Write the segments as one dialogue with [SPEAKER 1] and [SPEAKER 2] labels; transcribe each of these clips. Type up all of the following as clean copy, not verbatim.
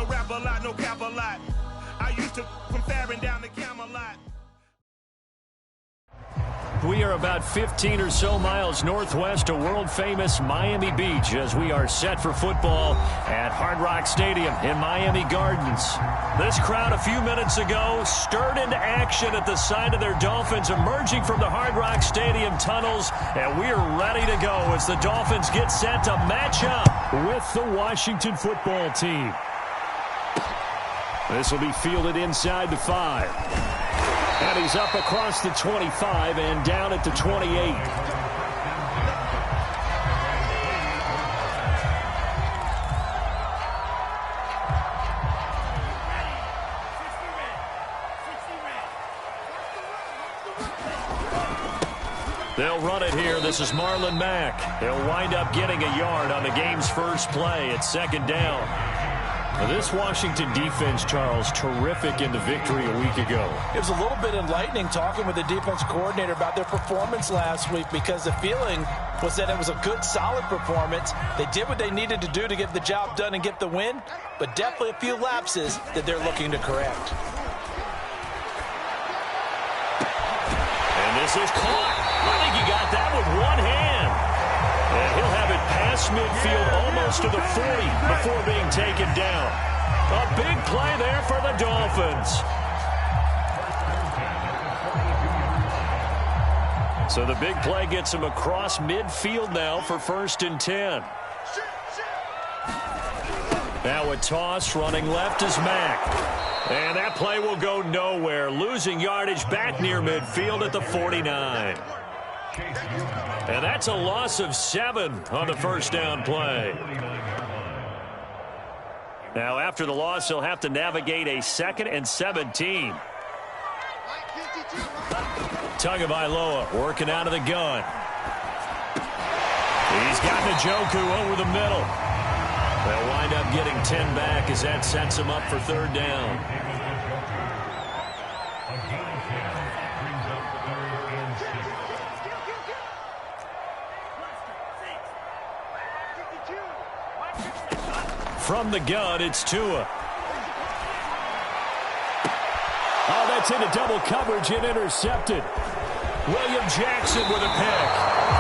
[SPEAKER 1] rap a lot, no cap a lot. I used to from Farron down to Camelot.
[SPEAKER 2] We are about 15 or so miles northwest of world-famous Miami Beach as we are set for football at Hard Rock Stadium in Miami Gardens. This crowd a few minutes ago stirred into action at the side of their Dolphins emerging from the Hard Rock Stadium tunnels, and we are ready to go as the Dolphins get set to match up with the Washington football team. This will be fielded inside the 5. And he's up across the 25 and down at the 28. They'll run it here. This is Marlon Mack. He'll wind up getting a yard on the game's first play at second down. Now this Washington defense, Charles, terrific in the victory a week ago.
[SPEAKER 3] It was a little bit enlightening talking with the defense coordinator about their performance last week because the feeling was that it was a good, solid performance. They did what they needed to do to get the job done and get the win, but definitely a few lapses that they're looking to correct.
[SPEAKER 2] And this is caught. I think he got that with one hand. And he'll have it past midfield almost to the 40 before being taken down. A big play there for the Dolphins. So the big play gets him across midfield now for 1st and 10. Now a toss running left is Mack. And that play will go nowhere. Losing yardage back near midfield at the 49. And that's a loss of 7 on the first down play. Now after the loss, he'll have to navigate a 2nd and 17. Tagovailoa working out of the gun. He's got Njoku over the middle. They'll wind up getting 10 back as that sets him up for 3rd down. From the gun, it's Tua. Oh, that's into double coverage and intercepted. William Jackson with a pick.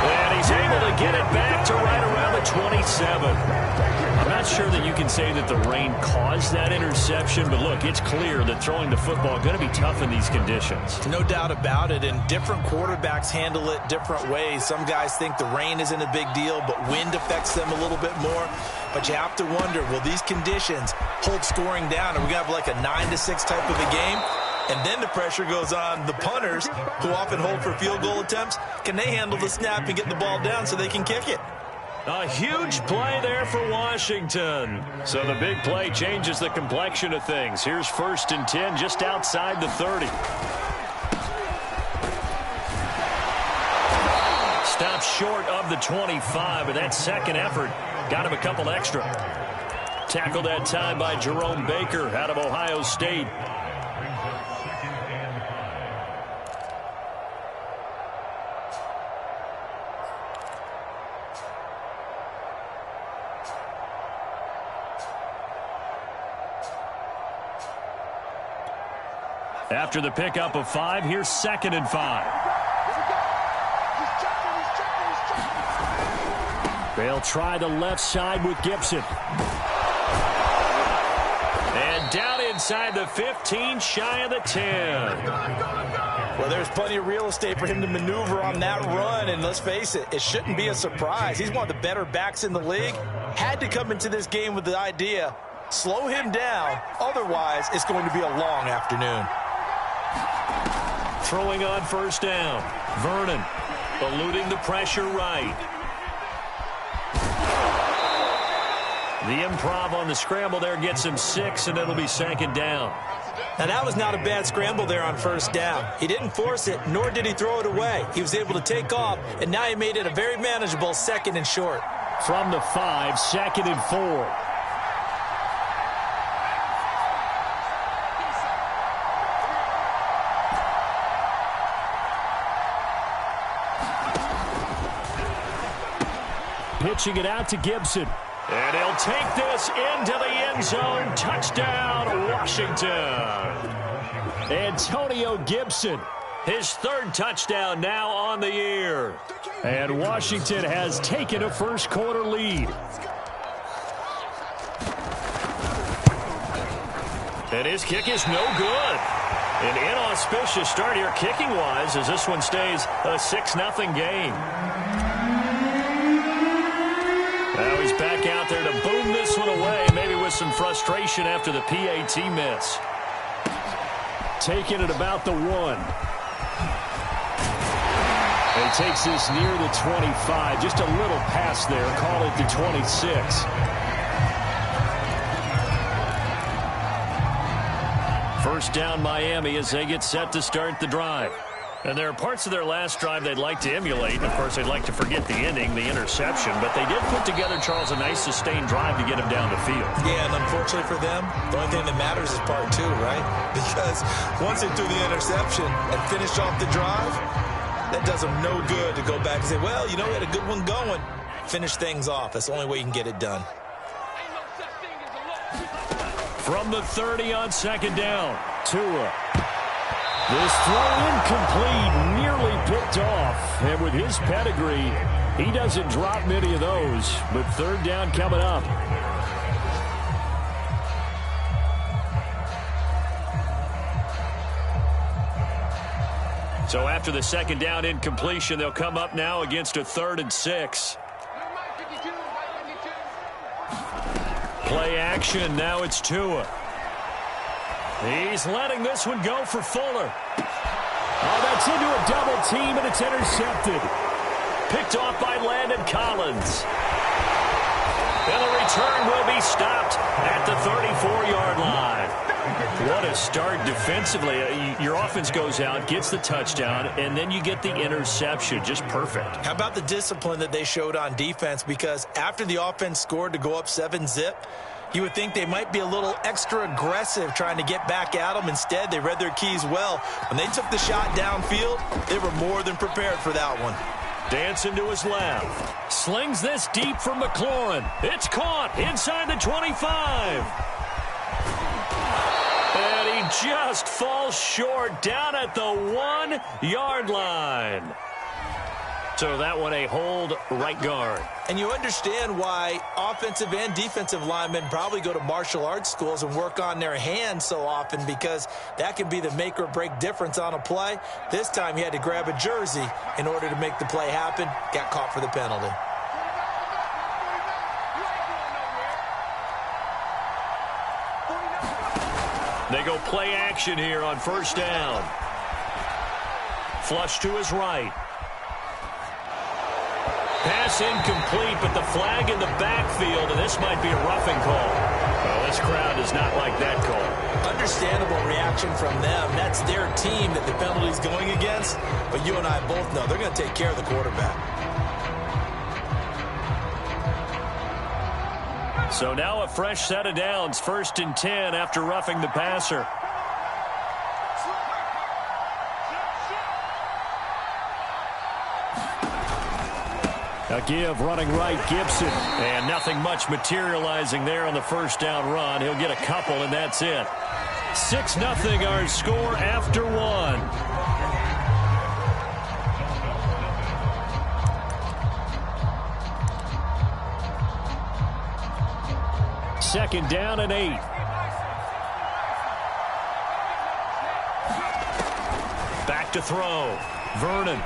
[SPEAKER 2] And he's able to get it back to right around the 27. I'm not sure that you can say that the rain caused that interception, but look, it's clear that throwing the football is going to be tough in these conditions.
[SPEAKER 3] No doubt about it, and different quarterbacks handle it different ways. Some guys think the rain isn't a big deal, but wind affects them a little bit more. But you have to wonder, will these conditions hold scoring down? Are we going to have like a 9-6 type of a game? And then the pressure goes on the punters, who often hold for field goal attempts. Can they handle the snap and get the ball down so they can kick it?
[SPEAKER 2] A huge play there for Washington. So the big play changes the complexion of things. Here's 1st and 10 just outside the 30. Stops short of the 25, but that second effort got him a couple extra. Tackled that time by Jerome Baker out of Ohio State. After the pickup of 5, here's 2nd and 5. They'll try the left side with Gibson. And down inside the 15, shy of the 10.
[SPEAKER 3] Well, there's plenty of real estate for him to maneuver on that run, and let's face it, it shouldn't be a surprise. He's one of the better backs in the league. Had to come into this game with the idea, slow him down, otherwise it's going to be a long afternoon.
[SPEAKER 2] Throwing on 1st down. Vernon eluding the pressure right. The improv on the scramble there gets him 6, and it'll be 2nd down.
[SPEAKER 3] Now, that was not a bad scramble there on 1st down. He didn't force it, nor did he throw it away. He was able to take off, and now he made it a very manageable 2nd and short.
[SPEAKER 2] From the 5, 2nd and 4. Pitching it out to Gibson. And he'll take this into the end zone. Touchdown, Washington. Antonio Gibson, his third touchdown now on the year. And Washington has taken a first quarter lead. And his kick is no good. An inauspicious start here kicking-wise as this one stays a 6-0 game. Now he's back out there to boom this one away, maybe with some frustration after the PAT miss. Taking it about the 1. And he takes this near the 25. Just a little pass there. Call it the 26. First down Miami as they get set to start the drive. And there are parts of their last drive they'd like to emulate. And, of course, they'd like to forget the ending, the interception. But they did put together, Charles, a nice sustained drive to get him down the field. Yeah, and unfortunately for them, the only thing that matters is part 2, right? Because once they threw the interception and finished off the drive, that does them no good to go back and say, well, you know, we had a good one going. Finish things off. That's the only way you can get it done. From the 30 on second down, Tua. This throw incomplete, nearly picked off. And with his pedigree, he doesn't drop many of those. But third down coming up. So after the second down incompletion, they'll come up now against a 3rd and 6. Play action. Now it's Tua. He's letting this one go for Fuller. Oh, that's into a double team, and it's intercepted. Picked off by Landon Collins. And the return will be stopped at the 34-yard line. What a start defensively. Your offense goes out, gets the touchdown, and then you get the interception. Just perfect. How about the discipline that they showed on defense? Because after the offense scored to go up 7-zip, you would think they might be a little extra aggressive trying to get back at them. Instead, they read their keys well. When they took the shot downfield, they were more than prepared for that one. Dancing to his left. Slings this deep for McLaurin. It's caught inside the 25. And he just falls short down at the 1-yard line. So that one a hold right guard. And you understand why offensive and defensive linemen probably go to martial arts schools and work on their hands so often, because that can be the make or break difference on a play. This time he had to grab a jersey in order to make the play happen. Got caught for the penalty. They go play action here on first down. Flush to his right. Pass incomplete, but the flag in the backfield, and this might be a roughing call. Well, this crowd does not like that call. Understandable reaction from them. That's their team that the penalty's going against. But you and I both know they're going to take care of the quarterback. So now a fresh set of downs, 1st and 10 after roughing the passer. A give running right, Gibson. And nothing much materializing there on the first down run. He'll get a couple, and that's it. 6-0 our score after 1. Second down and 8. Back to throw. Vernon.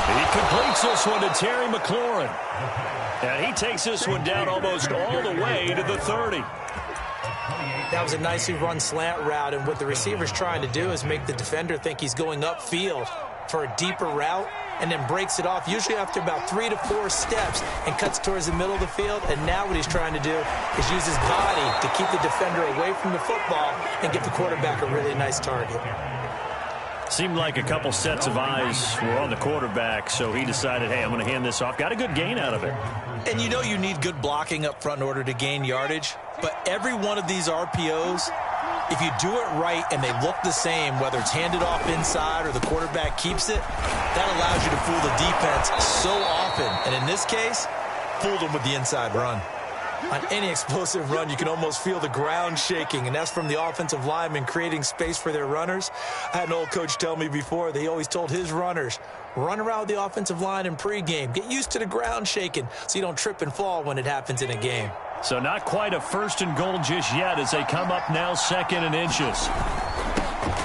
[SPEAKER 2] He completes this one to Terry McLaurin. And he takes this one down almost all the way to the 30. That was a nicely run slant route, and what the receiver's trying to do is make the defender think he's going upfield for a deeper route, and then breaks it off, usually after about 3 to 4 steps, and cuts towards the middle of the field. And now what he's trying to do is use his body to keep the defender away from the football and give the quarterback a really nice target. Seemed like a couple sets of eyes were on the quarterback, so he decided, hey, I'm going to hand this off. Got a good gain out of it. And you know you need good blocking up front in order to gain yardage, but every one of these RPOs, if you do it right and they look the same, whether it's handed off inside or the quarterback keeps it, that allows you to fool the defense so often. And in this case,
[SPEAKER 3] fooled him with the inside run. On any explosive run, you can almost feel the ground shaking, and that's from the offensive linemen creating space for their runners. I had an old coach tell me before, they always told his runners, run around with the offensive line in pregame. Get used to the ground shaking so you don't trip and fall when it happens in a game.
[SPEAKER 2] So not quite a 1st and goal just yet as they come up now 2nd and inches.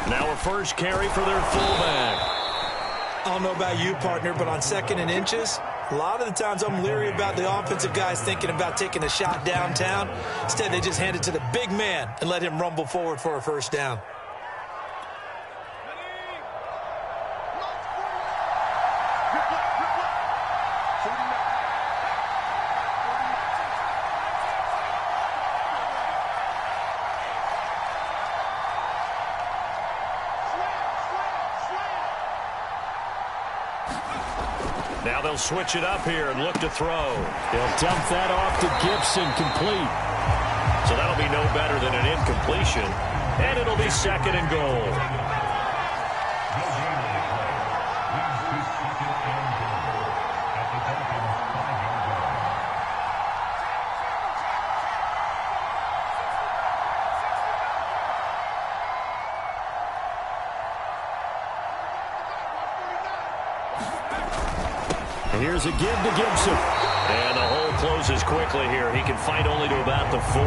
[SPEAKER 2] Now a first carry for their fullback.
[SPEAKER 3] I don't know about you, partner, but on 2nd and inches, a lot of the times I'm leery about the offensive guys thinking about taking a shot downtown. Instead, they just hand it to the big man and let him rumble forward for a first down.
[SPEAKER 2] Now they'll switch it up here and look to throw. They'll dump that off to Gibson, complete. So that'll be no better than an incompletion. And it'll be 2nd and goal. Here's a give to Gibson. And the hole closes quickly here. He can fight only to about the 4.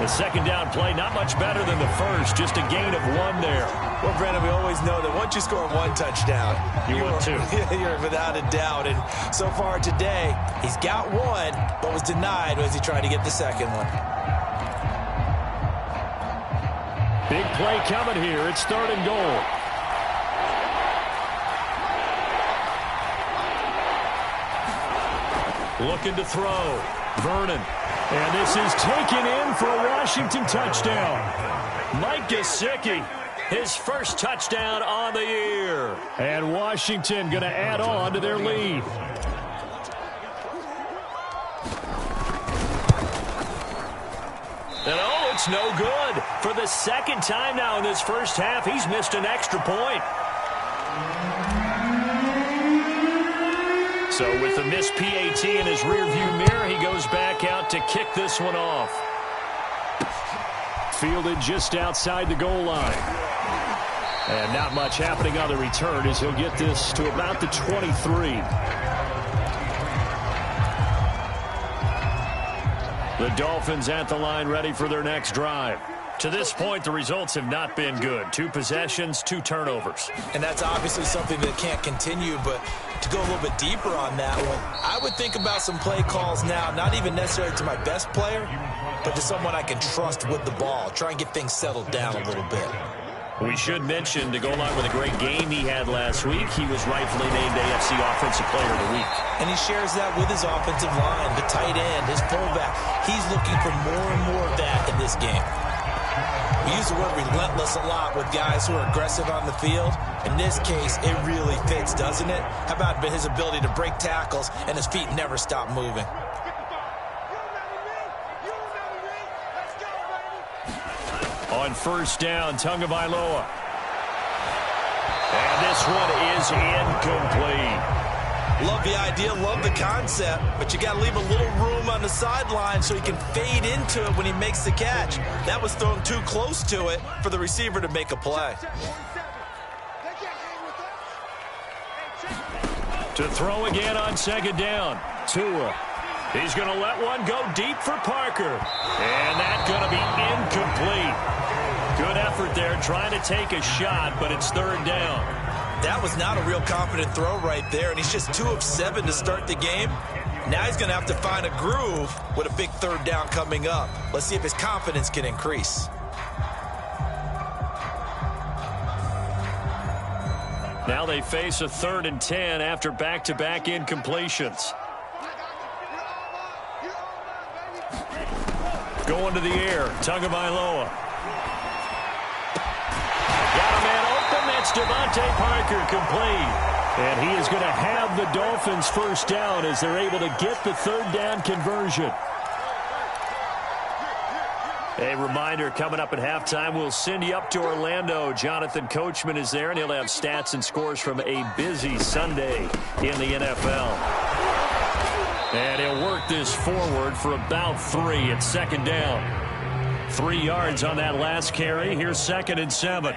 [SPEAKER 2] The 2nd down play, not much better than the first. Just a gain of 1 there.
[SPEAKER 3] Well, Brandon, we always know that once you score 1 touchdown,
[SPEAKER 2] you want 2.
[SPEAKER 3] You're without a doubt. And so far today, he's got 1, but was denied as he tried to get the 2nd one.
[SPEAKER 2] Big play coming here. It's 3rd and goal. Looking to throw. Vernon. And this is taken in for a Washington touchdown. Mike Gesicki, his first touchdown on the year. And Washington going to add on to their lead. And oh, it's no good. For the 2nd time now in this first half, he's missed an extra point. So with the missed PAT in his rearview mirror, he goes back out to kick this one off. Fielded just outside the goal line. And not much happening on the return as he'll get this to about the 23. The Dolphins at the line ready for their next drive. To this point, the results have not been good. 2 possessions, 2 turnovers.
[SPEAKER 3] And that's obviously something that can't continue, but to go a little bit deeper on that one, I would think about some play calls now, not even necessarily to my best player, but to someone I can trust with the ball. Try and get things settled down a little bit.
[SPEAKER 2] We should mention, to go along with a great game he had last week, he was rightfully named AFC Offensive Player of the Week.
[SPEAKER 3] And he shares that with his offensive line, the tight end, his fullback. He's looking for more and more of that in this game. We use the word relentless a lot with guys who are aggressive on the field. In this case, it really fits, doesn't it? How about his ability to break tackles and his feet never stop moving?
[SPEAKER 2] On 1st down, Tagovailoa. And this one is incomplete.
[SPEAKER 3] Love the idea, love the concept, but you got to leave a little room on the sideline so he can fade into it when he makes the catch. That was thrown too close to it for the receiver to make a play.
[SPEAKER 2] To throw again on 2nd down. Tua. He's going to let one go deep for Parker. And that's going to be incomplete. Good effort there trying to take a shot, but it's 3rd down.
[SPEAKER 3] That was not a real confident throw right there, and he's just 2 of 7 to start the game. Now he's going to have to find a groove with a big 3rd down coming up. Let's see if his confidence can increase.
[SPEAKER 2] Now they face a 3rd and 10 after back-to-back incompletions. Going to the air, Tagovailoa. Got a man open, that's Devontae Parker, complete. And he is going to have the Dolphins' first down as they're able to get the 3rd down conversion. A reminder, coming up at halftime, we'll send you up to Orlando. Jonathan Coachman is there, and he'll have stats and scores from a busy Sunday in the NFL. And he'll work this forward for about 3. It's second down. 3 yards on that last carry. Here's 2nd and 7.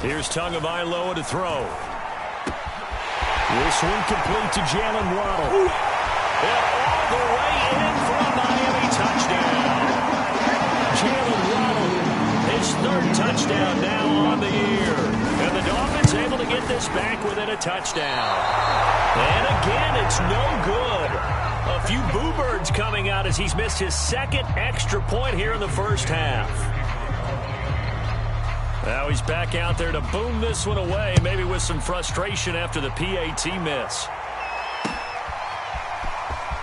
[SPEAKER 2] Here's Tagovailoa to throw. This one complete to Jalen Waddle. And all the way in for a Miami touchdown. Jalen Waddle, his 3rd touchdown now on the year. And the Dolphins able to get this back within a touchdown. And again, it's no good. A few boo birds coming out as he's missed his 2nd extra point here in the first half. Now he's back out there to boom this one away, maybe with some frustration after the PAT miss.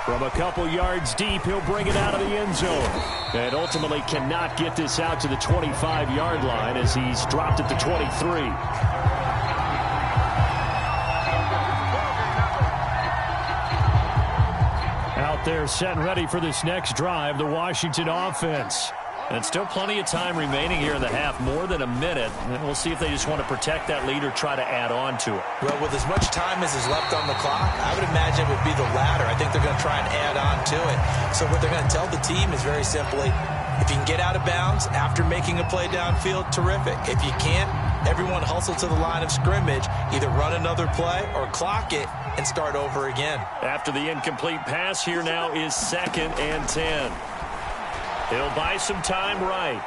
[SPEAKER 2] From a couple yards deep, he'll bring it out of the end zone. And ultimately cannot get this out to the 25-yard line as he's dropped at the 23. Out there set and ready for this next drive, the Washington offense. And still plenty of time remaining here in the half, more than a minute. And we'll see if they just want to protect that lead or try to add on to it.
[SPEAKER 3] Well, with as much time as is left on the clock, I would imagine it would be the latter. I think they're going to try and add on to it. So what they're going to tell the team is very simply, if you can get out of bounds after making a play downfield, terrific. If you can't, everyone hustle to the line of scrimmage, either run another play or clock it and start over again.
[SPEAKER 2] After the incomplete pass, here now is 2nd and 10. He'll buy some time right.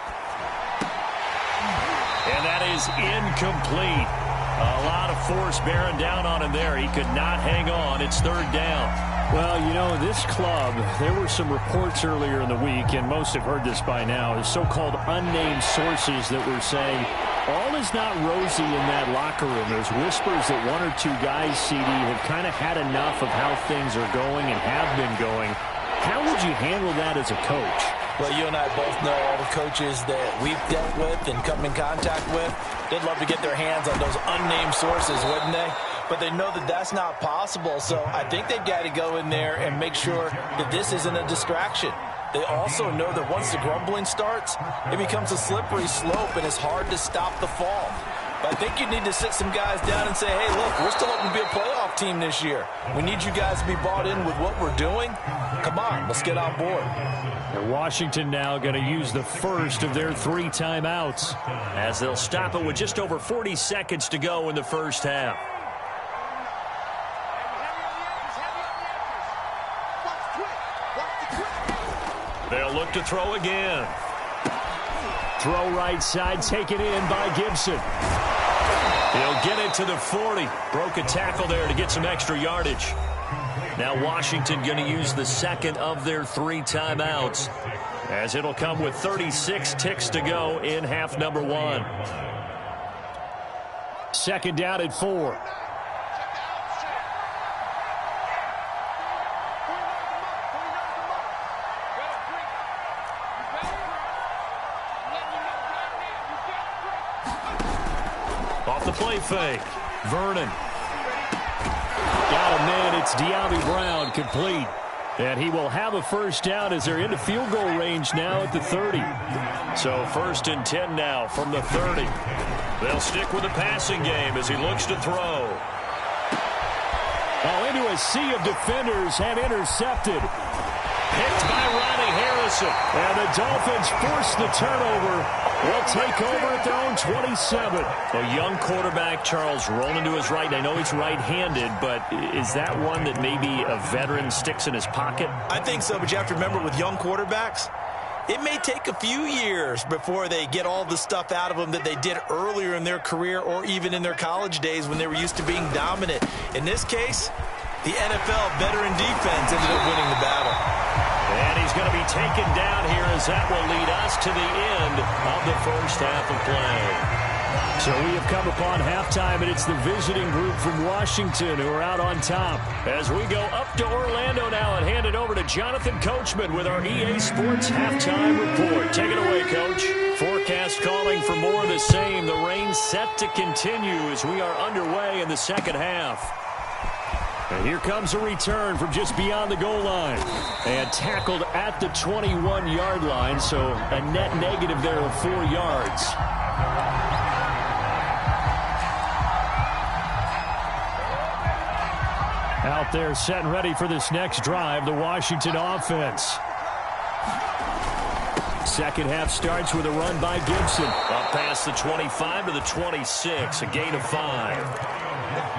[SPEAKER 2] And that is incomplete. A lot of force bearing down on him there. He could not hang on. It's 3rd down.
[SPEAKER 4] Well, you know, this club, there were some reports earlier in the week, and most have heard this by now, is so-called unnamed sources that were saying all is not rosy in that locker room. There's whispers that 1 or 2 guys, CD, have kind of had enough of how things are going and have been going. How would you handle that as a coach?
[SPEAKER 3] Well, you and I both know all the coaches that we've dealt with and come in contact with. They'd love to get their hands on those unnamed sources, wouldn't they? But they know that that's not possible, so I think they've got to go in there and make sure that this isn't a distraction. They also know that once the grumbling starts, it becomes a slippery slope, and it's hard to stop the fall. But I think you need to sit some guys down and say, hey, look, we're still hoping to be a playoff team this year. We need you guys to be bought in with what we're doing. Come on, let's get on board.
[SPEAKER 4] And Washington now going to use the first of their 3 timeouts,
[SPEAKER 2] as they'll stop it with just over 40 seconds to go in the first half. They'll look to throw again.
[SPEAKER 4] Throw right side, taken in by Gibson.
[SPEAKER 2] He'll get it to the 40. Broke a tackle there to get some extra yardage. Now Washington going to use the 2nd of their 3 timeouts, as it'll come with 36 ticks to go in half number 1.
[SPEAKER 4] 2nd down at 4.
[SPEAKER 2] Off the play fake. Vernon.
[SPEAKER 4] Got a man. It's De'Ami Brown, complete. And he will have a first down as they're into field goal range now at the 30.
[SPEAKER 2] So 1st and 10 now from the 30. They'll stick with the passing game as he looks to throw.
[SPEAKER 4] Oh, into a sea of defenders and intercepted.
[SPEAKER 2] Picked by Ronnie Harrison.
[SPEAKER 4] And the Dolphins force the turnover. They'll take over at their own 27.
[SPEAKER 2] A young quarterback, Charles, rolling to his right. I know he's right-handed, but is that one that maybe a veteran sticks in his pocket?
[SPEAKER 3] I think so, but you have to remember with young quarterbacks, it may take a few years before they get all the stuff out of them that they did earlier in their career or even in their college days when they were used to being dominant. In this case, the NFL veteran defense ended up winning the battle.
[SPEAKER 2] And he's going to be taken down here as that will lead us to the end of the first half of play.
[SPEAKER 4] So we have come upon halftime, and it's the visiting group from Washington who are out on top.
[SPEAKER 2] As we go up to Orlando now and hand it over to Jonathan Coachman with our EA Sports Halftime Report. Take it away, Coach. Forecast calling for more of the same. The rain set to continue as we are underway in the second half. And here comes a return from just beyond the goal line. And tackled at the 21-yard line, so a net negative there of 4 yards. Out there set and ready for this next drive, the Washington offense. Second half starts with a run by Gibson. Up past the 25 to the 26, a gain of 5.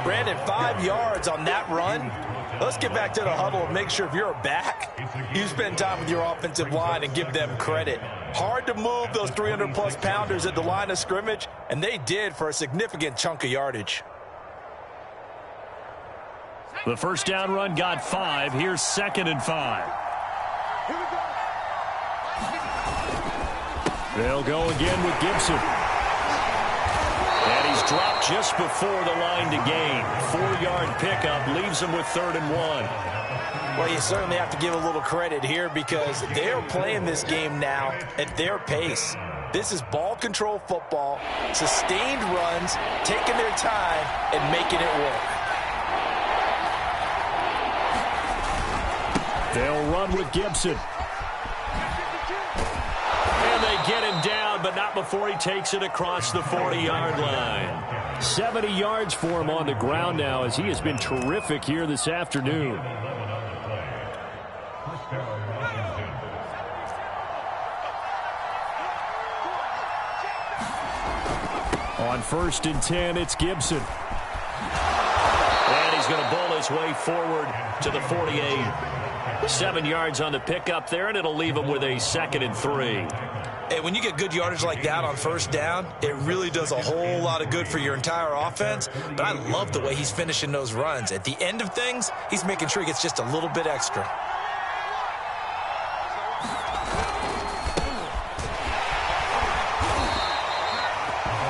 [SPEAKER 3] Brandon, 5 yards on that run. Let's get back to the huddle and make sure if you're a back, you spend time with your offensive line and give them credit. Hard to move those 300-plus pounders at the line of scrimmage, and they did for a significant chunk of yardage.
[SPEAKER 2] The first down run got 5. Here's 2nd and 5. They'll go again with Gibson. And he's dropped just before the line to gain. 4-yard pickup leaves him with 3rd and 1.
[SPEAKER 3] Well, you certainly have to give a little credit here because they're playing this game now at their pace. This is ball control football, sustained runs, taking their time and making it work.
[SPEAKER 2] They'll run with Gibson. And they get him down, but not before he takes it across the 40-yard line. 70 yards for him on the ground now as he has been terrific here this afternoon. On 1st and 10, it's Gibson. And he's going to bowl his way forward to the 48. 7 yards on the pickup there, and it'll leave him with a 2nd and 3.
[SPEAKER 3] Hey, when you get good yardage like that on first down, it really does a whole lot of good for your entire offense. But I love the way he's finishing those runs. At the end of things, he's making sure he gets just a little bit extra.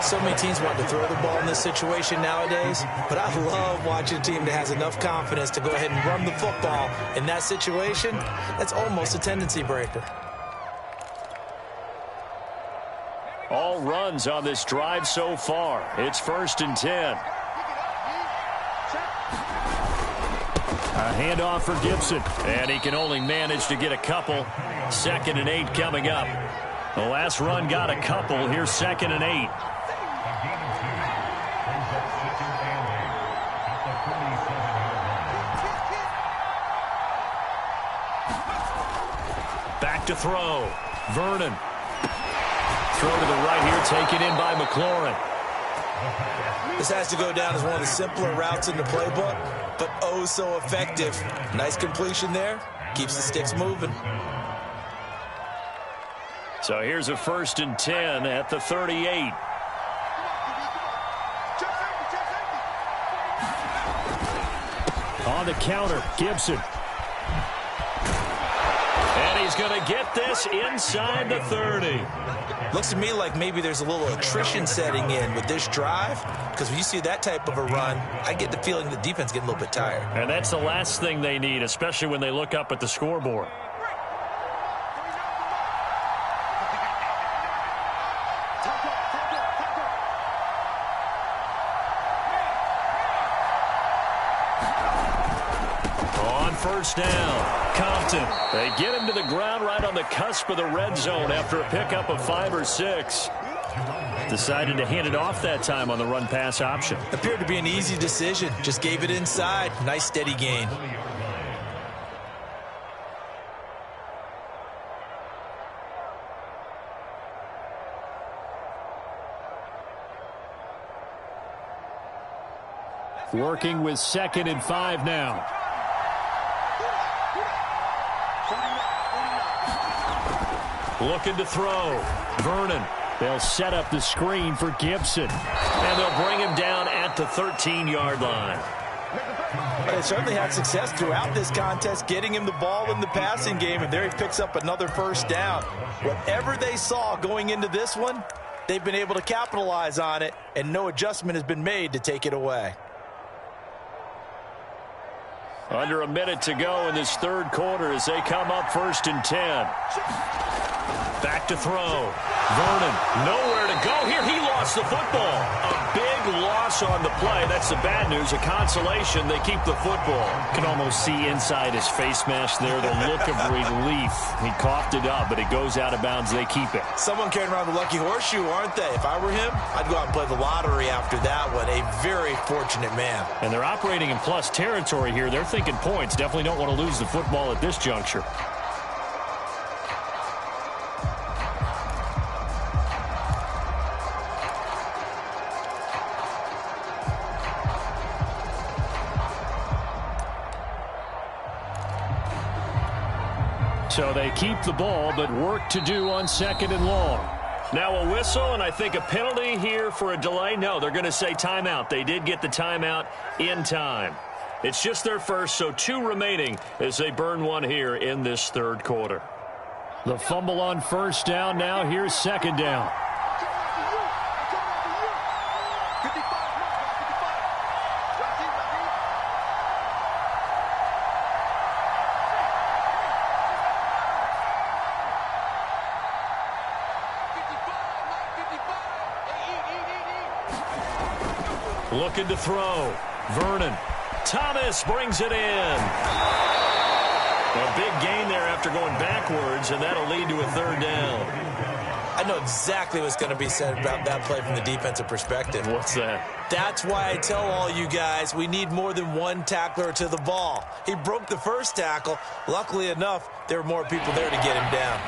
[SPEAKER 3] So many teams want to throw the ball in this situation nowadays, but I love watching a team that has enough confidence to go ahead and run the football in that situation. That's almost a tendency breaker.
[SPEAKER 2] All runs on this drive so far. It's 1st and 10. A handoff for Gibson, and he can only manage to get a couple. 2nd and 8 coming up. The last run got a couple. Here's 2nd and 8. Back to throw. Vernon. Throw to the right here, taken in by McLaurin.
[SPEAKER 3] This has to go down as one of the simpler routes in the playbook, but oh so effective. Nice completion there. Keeps the sticks moving.
[SPEAKER 2] So here's a 1st and 10 at the 38. On the counter, Gibson. And he's going to get this inside the 30.
[SPEAKER 3] Looks to me like maybe there's a little attrition setting in with this drive, because when you see that type of a run, I get the feeling the defense getting a little bit tired.
[SPEAKER 2] And that's the last thing they need, especially when they look up at the scoreboard. On 1st down, Compton. They get him to the ground right on the cusp of the red zone after a pickup of 5 or 6. Decided to hand it off that time on the run-pass option.
[SPEAKER 3] Appeared to be an easy decision. Just gave it inside. Nice steady gain.
[SPEAKER 2] Working with 2nd and 5 now. Looking to throw. Vernon. They'll set up the screen for Gibson. And they'll bring him down at the 13-yard line.
[SPEAKER 3] They certainly had success throughout this contest, getting him the ball in the passing game, and there he picks up another 1st down. Whatever they saw going into this one, they've been able to capitalize on it, and no adjustment has been made to take it away.
[SPEAKER 2] Under a minute to go in this 3rd quarter as they come up 1st and 10. Back to throw. Vernon, nowhere to go here. He lost the football. A big loss on the play. That's the bad news. A consolation, they keep the football.
[SPEAKER 4] Can almost see inside his face mesh there the look of relief. He coughed it up, but it goes out of bounds. They keep it.
[SPEAKER 3] Someone carrying around the lucky horseshoe, aren't they? If I were him, I'd go out and play the lottery after that one. A very fortunate man.
[SPEAKER 4] And they're operating in plus territory here. They're thinking points. Definitely don't want to lose the football at this juncture. So they keep the ball, but work to do on 2nd and long.
[SPEAKER 2] Now a whistle, and I think a penalty here for a delay. No, they're going to say timeout. They did get the timeout in time. It's just their first, so 2 remaining as they burn one here in this 3rd quarter.
[SPEAKER 4] The fumble on 1st down. Now here's 2nd down.
[SPEAKER 2] Looking to throw. Vernon. Thomas brings it in. A big gain there after going backwards, and that'll lead to a 3rd down.
[SPEAKER 3] I know exactly what's going to be said about that play from the defensive perspective.
[SPEAKER 2] What's that?
[SPEAKER 3] That's why I tell all you guys we need more than one tackler to the ball. He broke the first tackle. Luckily enough, there were more people there to get him down.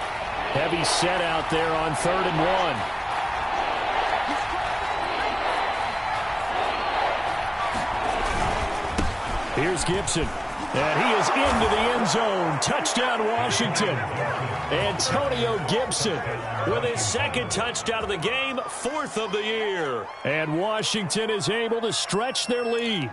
[SPEAKER 4] Heavy set out there on 3rd and 1. Here's Gibson, and he is into the end zone. Touchdown, Washington. Antonio Gibson
[SPEAKER 2] with his 2nd touchdown of the game, 4th of the year.
[SPEAKER 4] And Washington is able to stretch their lead.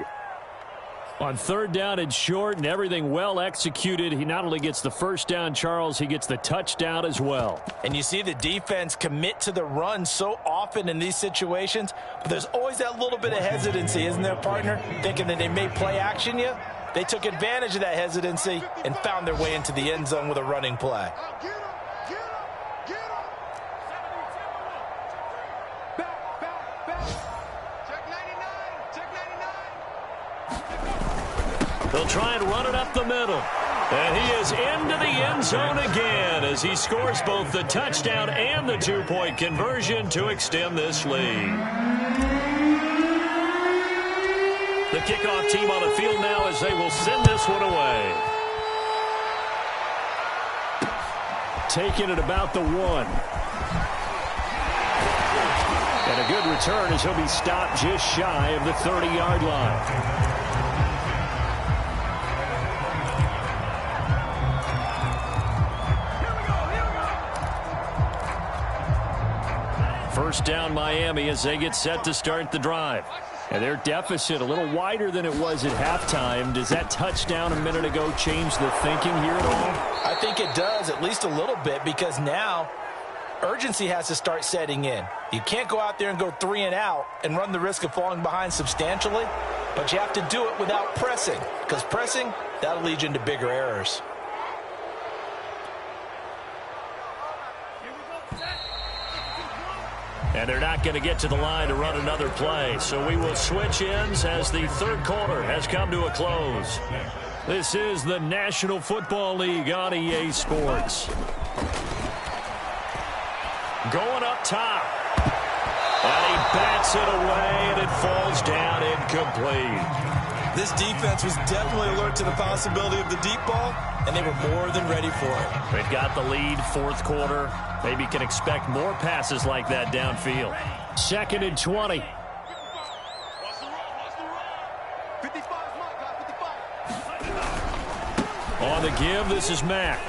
[SPEAKER 4] On 3rd down and short, and everything well executed. He not only gets the 1st down, Charles, he gets the touchdown as well.
[SPEAKER 3] And you see the defense commit to the run so often in these situations, but there's always that little bit of hesitancy, isn't there, partner? Thinking that they may play action you. They took advantage of that hesitancy and found their way into the end zone with a running play.
[SPEAKER 2] They'll try and run it up the middle. And he is into the end zone again as he scores both the touchdown and the 2-point conversion to extend this lead. The kickoff team on the field now as they will send this one away.
[SPEAKER 4] Taking it about the 1. And a good return as he'll be stopped just shy of the 30-yard line. First down Miami as they get set to start the drive. And their deficit a little wider than it was at halftime. Does that touchdown a minute ago change the thinking here at all?
[SPEAKER 3] I think it does, at least a little bit, because now urgency has to start setting in. You can't go out there and go 3 and out and run the risk of falling behind substantially, but you have to do it without pressing, because pressing, that'll lead you into bigger errors.
[SPEAKER 2] And they're not going to get to the line to run another play. So we will switch ends as the 3rd quarter has come to a close. This is the National Football League on EA Sports. Going up top. And he bats it away, and it falls down incomplete.
[SPEAKER 3] This defense was definitely alert to the possibility of the deep ball, and they were more than ready for it.
[SPEAKER 2] They've got the lead, 4th quarter. Maybe can expect more passes like that downfield.
[SPEAKER 4] 2nd and 20.
[SPEAKER 2] On the give, this is Mack.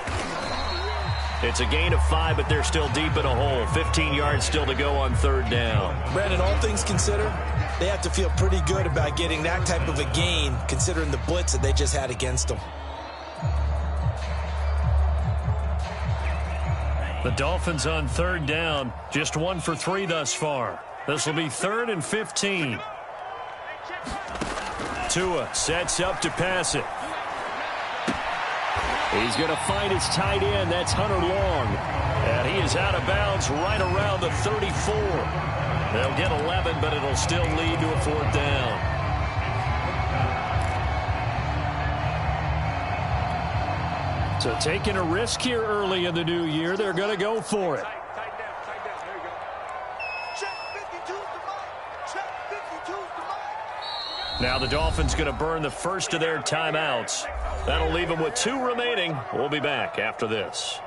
[SPEAKER 2] It's a gain of 5, but they're still deep in a hole. 15 yards still to go on 3rd down.
[SPEAKER 3] Brandon, all things considered, they have to feel pretty good about getting that type of a gain, considering the blitz that they just had against them.
[SPEAKER 2] The Dolphins on 3rd down, just 1 for 3 thus far. This will be 3rd and 15. Tua sets up to pass it.
[SPEAKER 4] He's going to find his tight end. That's Hunter Long.
[SPEAKER 2] And he is out of bounds right around the 34. They'll get 11, but it'll still lead to a 4th down. So taking a risk here early in the new year, they're going to go for it. Now the Dolphins going to burn the first of their timeouts. That'll leave them with 2 remaining. We'll be back after this.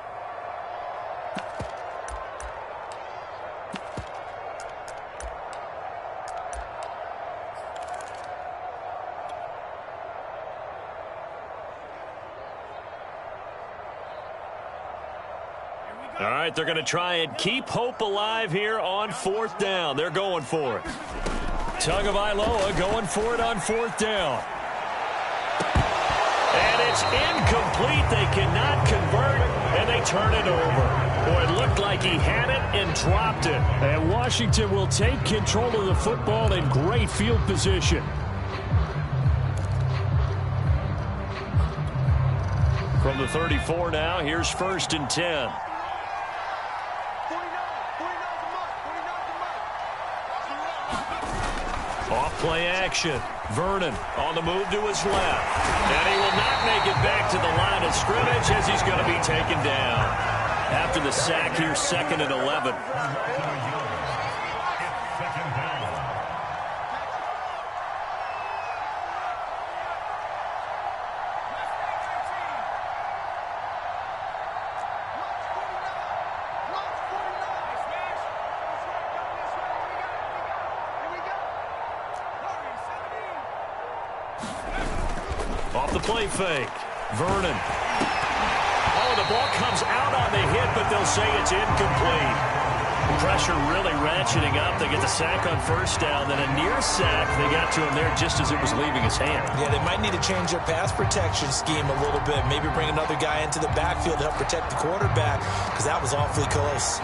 [SPEAKER 2] All right, they're going to try and keep hope alive here on 4th down. They're going for it. Tagovailoa going for it on 4th down. And it's incomplete. They cannot convert, and they turn it over. Boy, it looked like he had it and dropped it. And Washington will take control of the football in great field position. From the 34 now, here's 1st and 10. Off-play action. Vernon on the move to his left. And he will not make it back to the line of scrimmage as he's going to be taken down. After the sack here, 2nd and 11. Off the play fake. Vernon. Oh, the ball comes out on the hit, but they'll say it's incomplete. Pressure really ratcheting up. They get the sack on 1st down, then a near sack. They got to him there just as it was leaving his hand.
[SPEAKER 3] Yeah, they might need to change their pass protection scheme a little bit. Maybe bring another guy into the backfield to help protect the quarterback, because that was awfully close.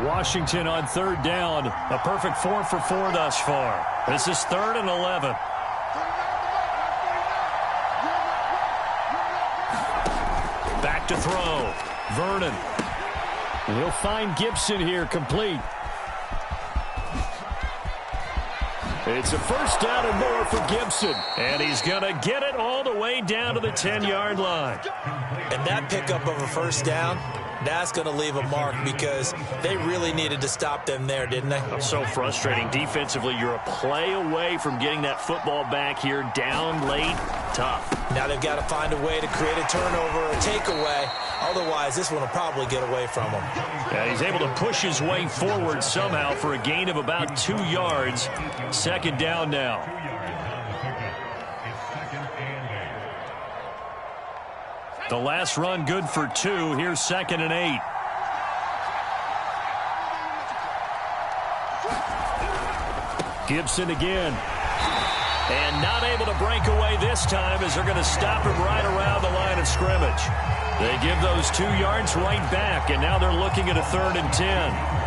[SPEAKER 2] Washington on 3rd down. A perfect 4 for 4 thus far. This is 3rd and 11. Back to throw. Vernon. And he'll find Gibson here complete. It's a 1st down and more for Gibson. And he's going to get it all the way down to the 10-yard line.
[SPEAKER 3] And that pickup of a 1st down, that's going to leave a mark because they really needed to stop them there, didn't they?
[SPEAKER 2] So frustrating. Defensively, you're a play away from getting that football back here down late. Tough.
[SPEAKER 3] Now they've got to find a way to create a turnover or a takeaway. Otherwise, this one will probably get away from him.
[SPEAKER 2] Yeah, he's able to push his way forward somehow for a gain of about 2 yards. 2nd down now. The last run good for 2. Here's 2nd and 8. Gibson again. And not able to break away this time as they're going to stop him right around the line of scrimmage. They give those 2 yards right back, and now they're looking at a 3rd and 10.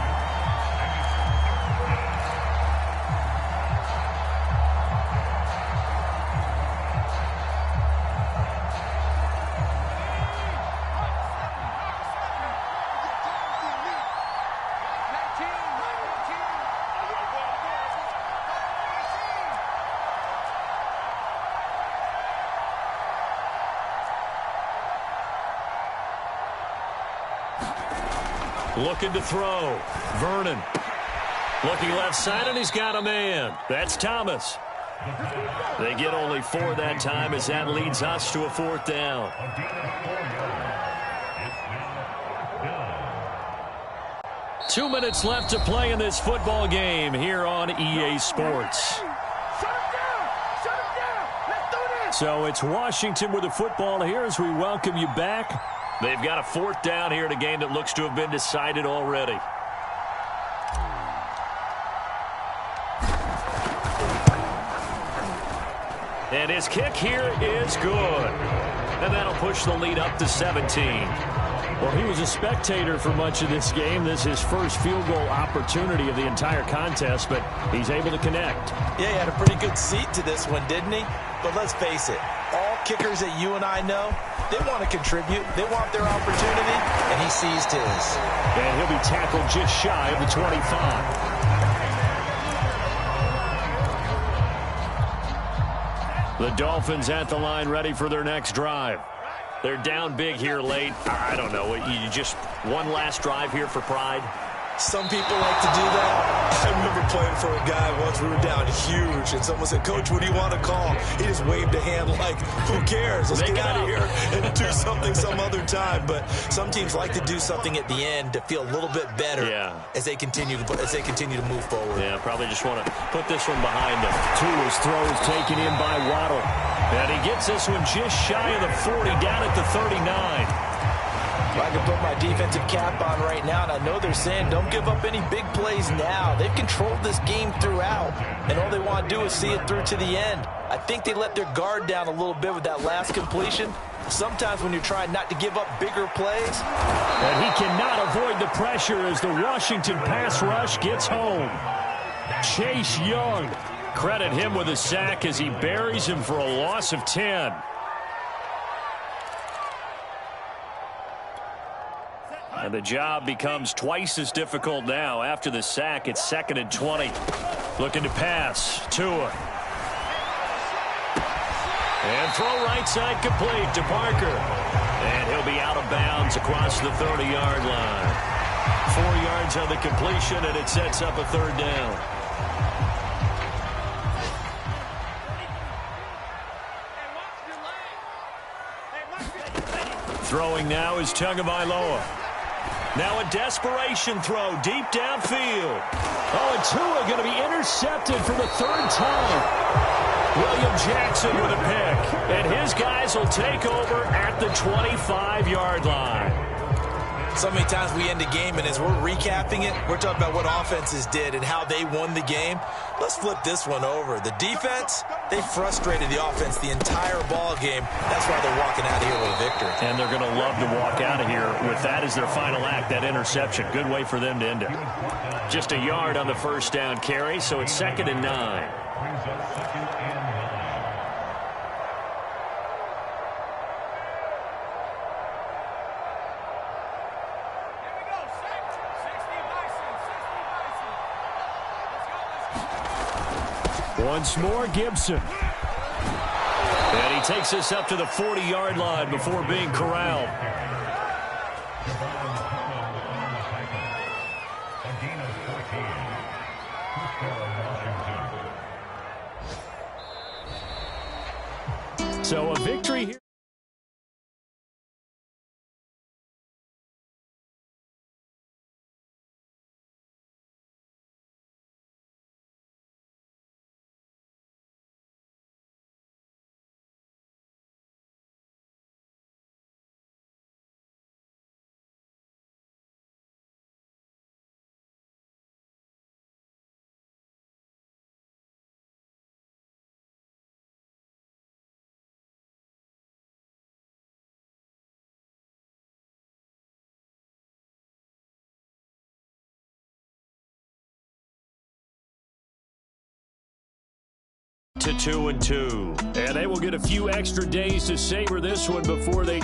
[SPEAKER 2] Looking to throw. Vernon. Looking left side, and he's got a man. That's Thomas. They get only 4 that time as that leads us to a 4th down. Two minutes left to play in this football game here on EA Sports. So it's Washington with the football here as we welcome you back. They've got a 4th down here in a game that looks to have been decided already. And his kick here is good. And that'll push the lead up to 17. Well, he was a spectator for much of this game. This is his first field goal opportunity of the entire contest, but he's able to connect.
[SPEAKER 3] Yeah, he had a pretty good seat to this one, didn't he? But let's face it, all kickers that you and I know, they want to contribute. They want their opportunity, and he seized his.
[SPEAKER 2] And he'll be tackled just shy of the 25. The Dolphins at the line ready for their next drive. They're down big here late. I don't know. You just one last drive here for pride?
[SPEAKER 3] Some people like to do that. I remember playing for a guy once. We were down huge, and someone said, "Coach, what do you want to call?" He just waved a hand like, "Who cares? Let's get out of here and do something some other time." But some teams like to do something at the end to feel a little bit better as they continue to move forward.
[SPEAKER 2] Yeah, probably just want to put this one behind them. Tua's throw is taken in by Waddle, and he gets this one just shy of the 40, down at the 39.
[SPEAKER 3] I can put my defensive cap on right now, and I know they're saying don't give up any big plays now. They've controlled this game throughout, and all they want to do is see it through to the end. I think they let their guard down a little bit with that last completion. Sometimes when you're trying not to give up bigger plays.
[SPEAKER 2] And he cannot avoid the pressure as the Washington pass rush gets home. Chase Young, credit him with a sack as he buries him for a loss of 10. And the job becomes twice as difficult now. After the sack, it's 2nd and 20. Looking to pass. Tua. And throw right side complete to Parker. And he'll be out of bounds across the 30-yard line. 4 yards on the completion, and it sets up a 3rd down. Throwing now is Tagovailoa. Now a desperation throw deep downfield. Oh, and Tua going to be intercepted for the 3rd time. William Jackson with a pick. And his guys will take over at the 25-yard line.
[SPEAKER 3] So many times we end a game, and as we're recapping it, we're talking about what offenses did and how they won the game. Let's flip this one over. The defense, they frustrated the offense the entire ball game. That's why they're walking out of here with a victory.
[SPEAKER 2] And they're going to love to walk out of here with that as their final act, that interception. Good way for them to end it. Just a yard on the 1st down carry, so it's 2nd and 9. Once more, Gibson. And he takes us up to the 40-yard line before being corralled. So a victory here. To 2-2. And they will get a few extra days to savor this one before they